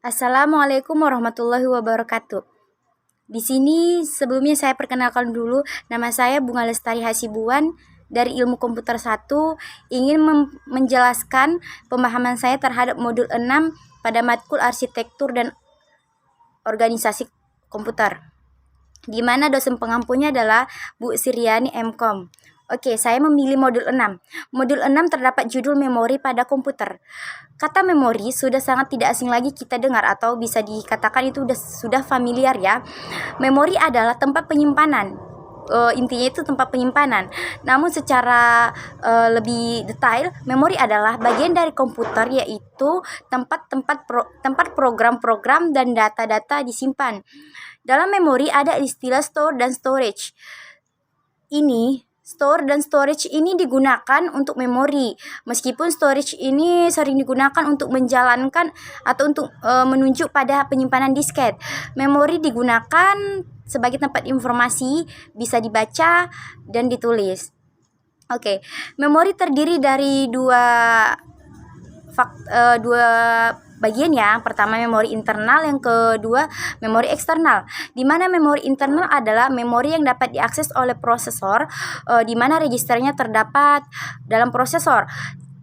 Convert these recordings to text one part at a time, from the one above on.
Assalamualaikum warahmatullahi wabarakatuh. Di sini sebelumnya saya perkenalkan dulu, nama saya Bunga Lestari Hasibuan dari Ilmu Komputer 1, ingin menjelaskan pemahaman saya terhadap modul 6 pada matkul Arsitektur dan Organisasi Komputer, di mana dosen pengampunya adalah Bu Siriani MKom. Oke, saya memilih modul 6. Modul 6 terdapat judul memori pada komputer. Kata memori sudah sangat tidak asing lagi kita dengar, atau bisa dikatakan itu sudah familiar ya. Memori adalah tempat penyimpanan. Intinya itu tempat penyimpanan. Namun secara lebih detail, memori adalah bagian dari komputer, yaitu tempat program-program dan data-data disimpan. Dalam memori ada istilah store dan storage. Store dan storage ini digunakan untuk memori. Meskipun storage ini sering digunakan untuk menjalankan atau untuk menunjuk pada penyimpanan disket. Memori digunakan sebagai tempat informasi, bisa dibaca dan ditulis. Oke, memori terdiri dari dua bagian ya. Pertama memori internal, yang kedua memori eksternal. Di mana memori internal adalah memori yang dapat diakses oleh prosesor, di mana registernya terdapat dalam prosesor.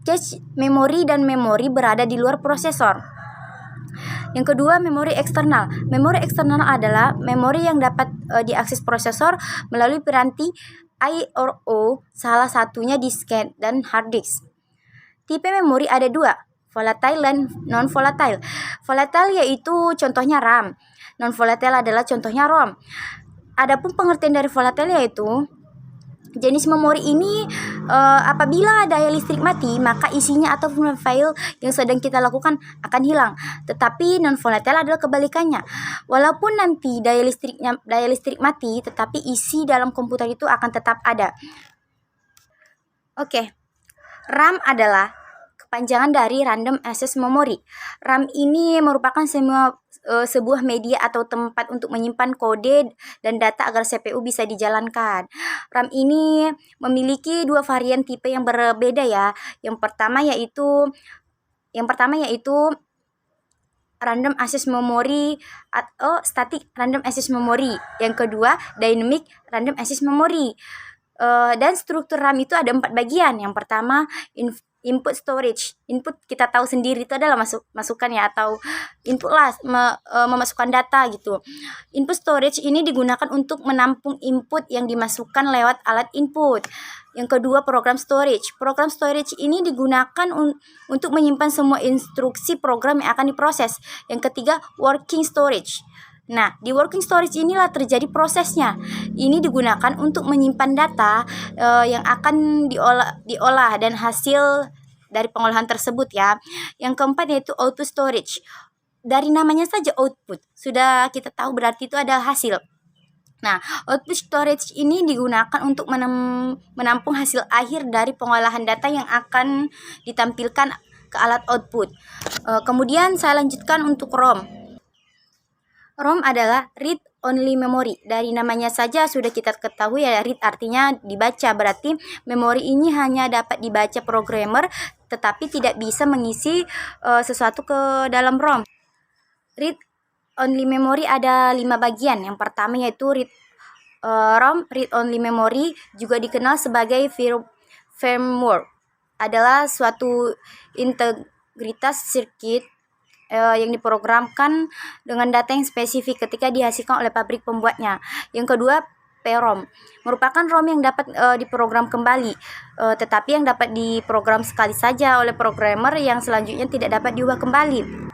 Cache memori dan memori berada di luar prosesor. Yang kedua, memori eksternal. Memori eksternal adalah memori yang dapat diakses prosesor melalui piranti I/O, salah satunya disket dan hard disk. Tipe memori ada dua, volatile dan non-volatile. Volatile yaitu contohnya RAM. Non-volatile adalah contohnya ROM. Adapun pengertian dari volatile yaitu jenis memori ini apabila daya listrik mati, maka isinya ataupun file yang sedang kita lakukan akan hilang. Tetapi non-volatile adalah kebalikannya. Walaupun nanti daya listrik mati, tetapi isi dalam komputer itu akan tetap ada. Oke. RAM adalah kepanjangan dari Random Access Memory. RAM ini merupakan sebuah media atau tempat untuk menyimpan kode dan data agar CPU bisa dijalankan. RAM ini memiliki dua varian tipe yang berbeda ya. Yang pertama yaitu Random Access Memory atau Static Random Access Memory. Yang kedua Dynamic Random Access Memory. Dan struktur RAM itu ada 4 bagian. Yang pertama input storage. Input kita tahu sendiri itu adalah masukan ya, atau input lah, memasukkan data gitu. Input storage ini digunakan untuk menampung input yang dimasukkan lewat alat input. Yang kedua program storage. Program storage ini digunakan untuk menyimpan semua instruksi program yang akan diproses. Yang ketiga working storage. Nah, di working storage inilah terjadi prosesnya. Ini digunakan untuk menyimpan data yang akan diolah dan hasil dari pengolahan tersebut ya. Yang keempat yaitu auto storage. Dari namanya saja output, sudah kita tahu berarti itu adalah hasil. Nah, output storage ini digunakan untuk menampung hasil akhir dari pengolahan data yang akan ditampilkan ke alat output. Kemudian saya lanjutkan untuk ROM. ROM adalah read only memory. Dari namanya saja sudah kita ketahui ya, read artinya dibaca, berarti memori ini hanya dapat dibaca programmer tetapi tidak bisa mengisi sesuatu ke dalam ROM. Read only memory ada 5 bagian. Yang pertama yaitu ROM read only memory, juga dikenal sebagai firmware, adalah suatu integritas sirkuit yang diprogramkan dengan data yang spesifik ketika dihasilkan oleh pabrik pembuatnya. Yang kedua PROM merupakan ROM yang dapat diprogram kembali, tetapi yang dapat diprogram sekali saja oleh programmer yang selanjutnya tidak dapat diubah kembali.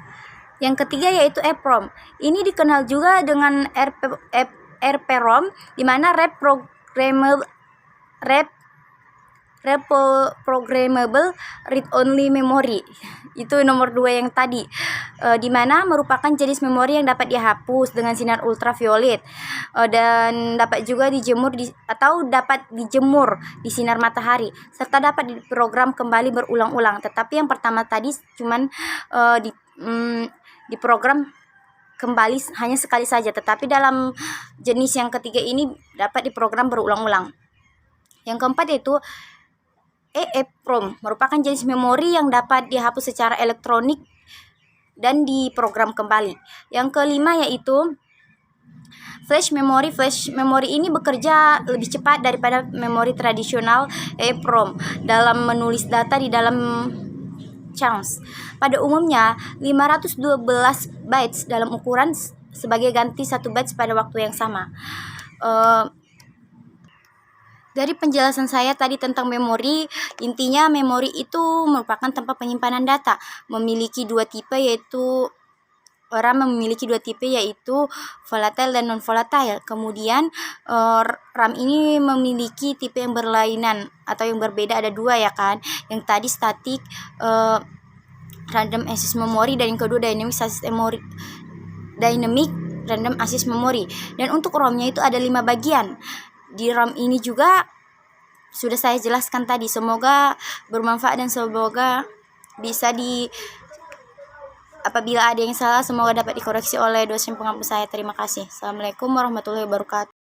Yang ketiga yaitu EPROM. Ini dikenal juga dengan RPROM, di mana Reprogrammable Read Only Memory. Itu nomor 2 yang tadi, di mana merupakan jenis memori yang dapat dihapus dengan sinar ultraviolet, dan dapat juga dijemur dapat dijemur di sinar matahari, serta dapat diprogram kembali berulang-ulang. Tetapi yang pertama tadi cuman diprogram kembali hanya sekali saja, tetapi dalam jenis yang ketiga ini dapat diprogram berulang-ulang. Yang keempat yaitu EEPROM, merupakan jenis memori yang dapat dihapus secara elektronik dan diprogram kembali. Yang kelima yaitu flash memory. Flash memory ini bekerja lebih cepat daripada memori tradisional EEPROM dalam menulis data di dalam chunks. Pada umumnya 512 bytes dalam ukuran sebagai ganti 1 bytes pada waktu yang sama. Dari penjelasan saya tadi tentang memori, intinya memori itu merupakan tempat penyimpanan data. Memiliki dua tipe yaitu volatile dan non volatile. Kemudian RAM ini memiliki tipe yang berlainan atau yang berbeda, ada dua ya kan. Yang tadi static random access memory dan yang kedua dynamic random access memory. Dan untuk ROM-nya itu ada 5 bagian. Di RAM ini juga sudah saya jelaskan tadi. Semoga bermanfaat dan semoga bisa apabila ada yang salah semoga dapat dikoreksi oleh dosen pengampu saya. Terima kasih. Assalamualaikum warahmatullahi wabarakatuh.